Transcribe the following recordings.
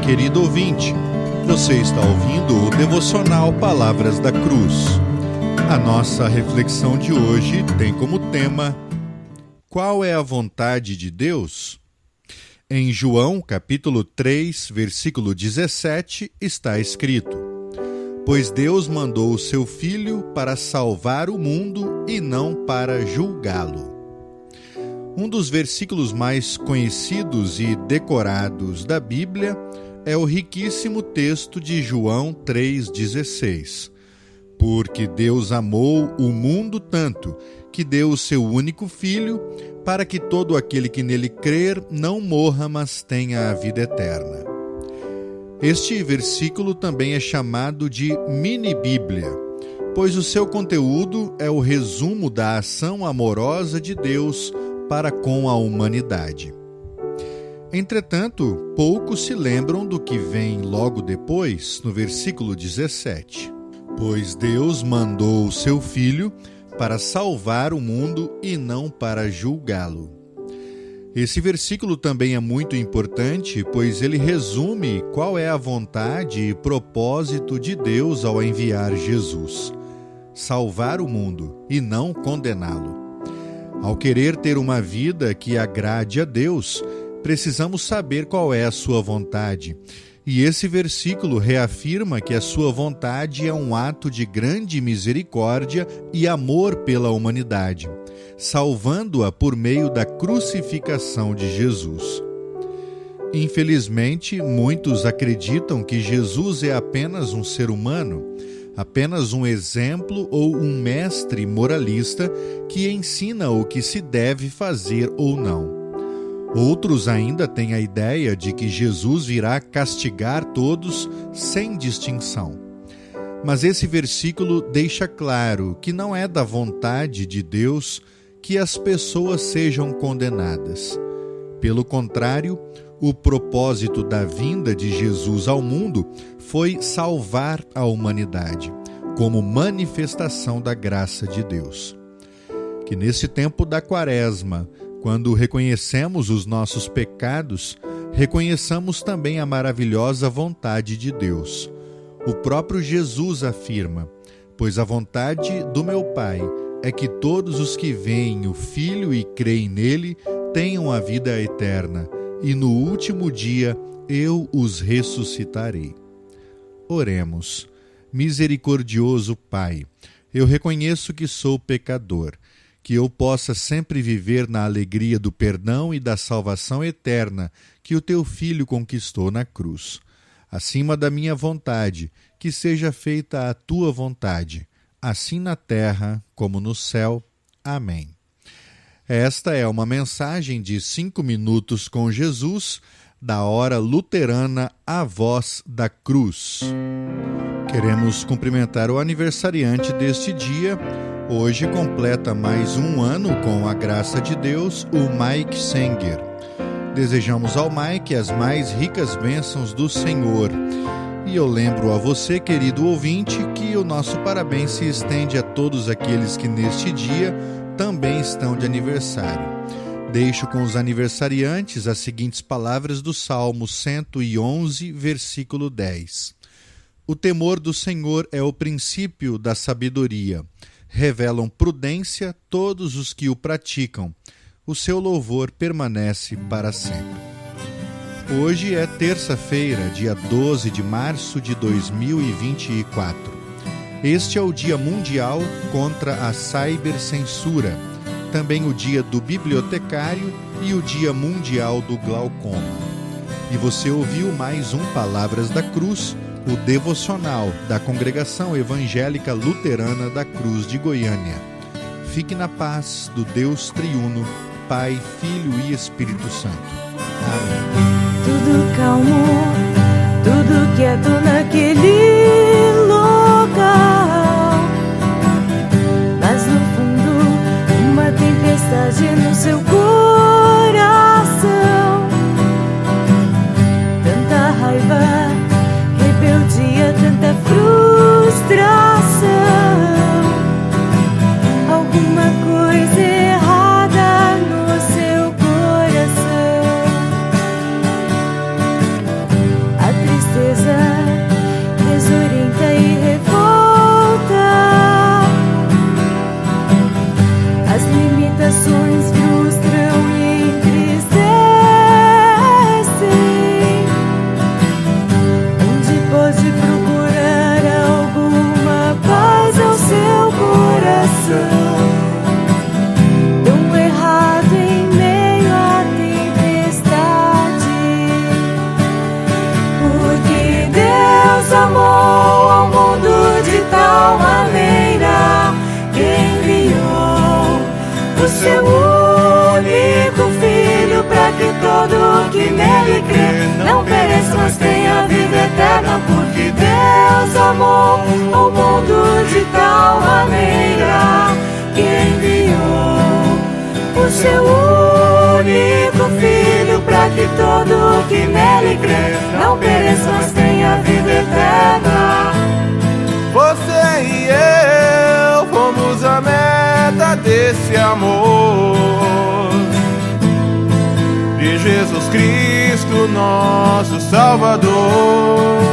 querido ouvinte. Você está ouvindo o devocional Palavras da Cruz. A nossa reflexão de hoje tem como tema: qual é a vontade de Deus? Em João, capítulo 3, versículo 17, está escrito: pois Deus mandou o seu Filho para salvar o mundo e não para julgá-lo. Um dos versículos mais conhecidos e decorados da Bíblia é o riquíssimo texto de João 3,16. Porque Deus amou o mundo tanto, que deu o seu único Filho, para que todo aquele que nele crer não morra, mas tenha a vida eterna. Este versículo também é chamado de mini-bíblia, pois o seu conteúdo é o resumo da ação amorosa de Deus para com a humanidade. Entretanto, poucos se lembram do que vem logo depois, no versículo 17. Pois Deus mandou o seu Filho para salvar o mundo e não para julgá-lo. Esse versículo também é muito importante, pois ele resume qual é a vontade e propósito de Deus ao enviar Jesus: salvar o mundo e não condená-lo. Ao querer ter uma vida que agrade a Deus, precisamos saber qual é a sua vontade. E esse versículo reafirma que a sua vontade é um ato de grande misericórdia e amor pela humanidade, salvando-a por meio da crucificação de Jesus. Infelizmente, muitos acreditam que Jesus é apenas um ser humano, apenas um exemplo ou um mestre moralista que ensina o que se deve fazer ou não. Outros ainda têm a ideia de que Jesus virá castigar todos sem distinção. Mas esse versículo deixa claro que não é da vontade de Deus que as pessoas sejam condenadas. Pelo contrário, o propósito da vinda de Jesus ao mundo foi salvar a humanidade, como manifestação da graça de Deus. Que nesse tempo da Quaresma, quando reconhecemos os nossos pecados, reconheçamos também a maravilhosa vontade de Deus. O próprio Jesus afirma: pois a vontade do meu Pai é que todos os que veem o Filho e creem nele tenham a vida eterna, e no último dia eu os ressuscitarei. Oremos. Misericordioso Pai, eu reconheço que sou pecador, que eu possa sempre viver na alegria do perdão e da salvação eterna que o teu Filho conquistou na cruz. Acima da minha vontade, que seja feita a tua vontade, assim na terra como no céu. Amém. Esta é uma mensagem de 5 minutos com Jesus, da Hora Luterana A Voz da Cruz. Queremos cumprimentar o aniversariante deste dia. Hoje completa mais um ano, com a graça de Deus, o Mike Sanger. Desejamos ao Mike as mais ricas bênçãos do Senhor. E eu lembro a você, querido ouvinte, que o nosso parabéns se estende a todos aqueles que neste dia também estão de aniversário. Deixo com os aniversariantes as seguintes palavras do Salmo 111, versículo 10. O temor do Senhor é o princípio da sabedoria. Revelam prudência todos os que o praticam. O seu louvor permanece para sempre. Hoje é terça-feira, dia 12 de março de 2024. Este é o Dia Mundial contra a Cibercensura, também o Dia do Bibliotecário e o Dia Mundial do Glaucoma. E você ouviu mais um Palavras da Cruz, o devocional da Congregação Evangélica Luterana da Cruz de Goiânia. Fique na paz do Deus triuno, Pai, Filho e Espírito Santo. Amém. Tudo calmo, tudo quieto naquele local, mas no fundo uma tempestade no seu coração. Tanta raiva, rebeldia, tanta frustração. Alguma coisa errada no seu coração. o seu único Filho, para que todo que nele crê não pereça, mas tenha vida eterna. Porque Deus amou o mundo de tal maneira que enviou o seu único Filho, para que todo que nele crê não pereça, mas tenha vida eterna. Você e eu fomos a meta desse amor de Jesus Cristo, nosso Salvador.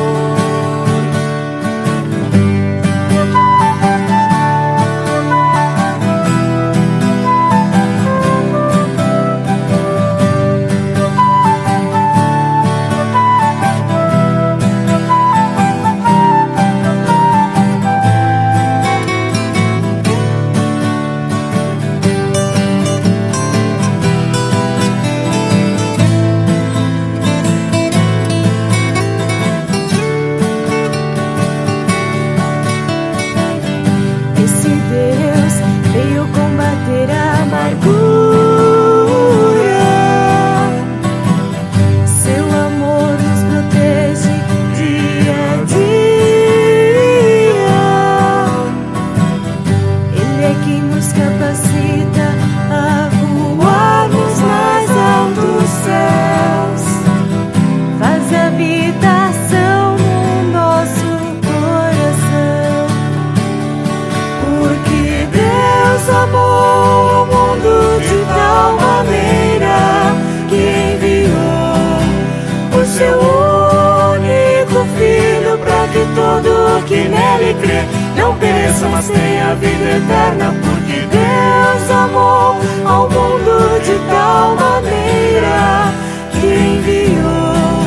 Todo que nele crê não pereça, mas tenha vida eterna. Porque Deus amou ao mundo de tal maneira que enviou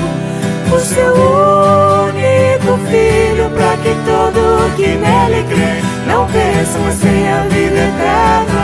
o seu único Filho, para que todo que nele crê não pereça, mas tenha vida eterna.